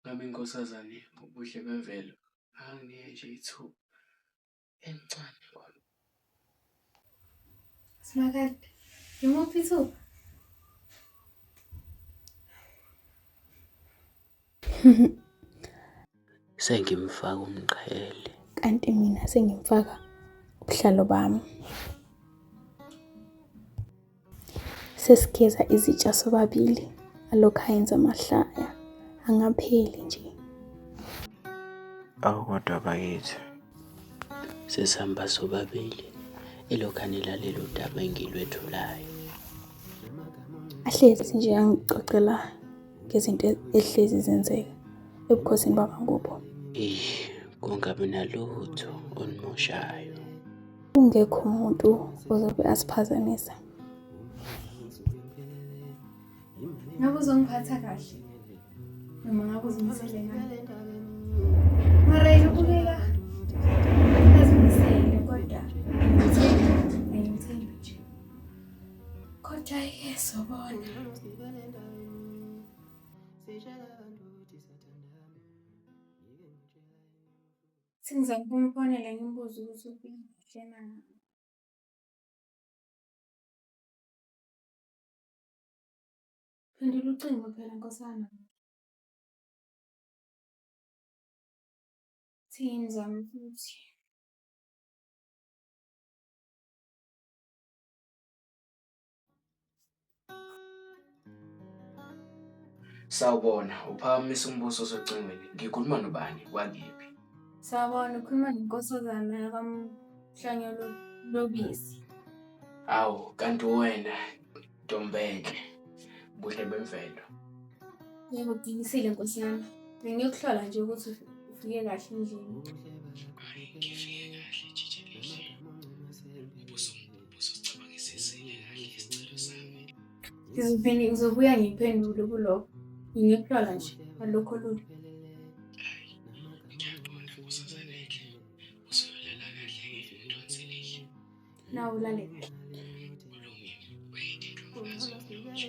Ngami inkosazane ubuhle bemvelo anginike nje ithuba encane kwami. Simakade, yimuphi ithuba? Sengimfaka umqhele. Kanti mina sengimfaka ubuhlalo bami. Sesigeza izitsha sobabili, alokhu ayenza amahlaya angapheli nje. Awu kodwa bakithi sesihamba sobabili elokhu anilalela udaba engilwethulayo. Ahlezi nje angicocela ngezinto ehlezi zenzeka ebukhosini bamaNgubo. Kungabi nalutho onimoshayo. Kungekho umuntu ozobe asiphazamisa. Ngabe uzongiphatha kahle noma ngabe uzimisele ngani? Mara yena ubukeka ezimisele kodwa ayimthembi nje. Kodwa-ke sobona. Sengizama ukumfonela ngimbuze ukuthi uphile na. Phendula ucingo phela nkosana. Thini zami futhi. Sawubona, uphakamisa umbuso osocingweni. Ngikhuluma nobani? Wakiphi? Sawubona, ukhuluma nenkosazana yakamhlanyelo lobisi. Awu, kanti wena Ntombeke, buhle bemvelo. Yebo, uqinisile nkosi yami. Bengiyokuhlola nje ukuthi ufike kahle endlini. Hhayi, ngifike kahle jijelele. Ubuso sicabangisisile kahle isicelo sami. Ngizobuya ngiphendule kulokho. Ngiyekuhlola nje alokho lulu. Hhayi, ngiyaqonda nkosazaneke. Usuyolala kahle ngidonselile. Nawe ulale kahle. Kulungile, wayini into ongaziyo nje.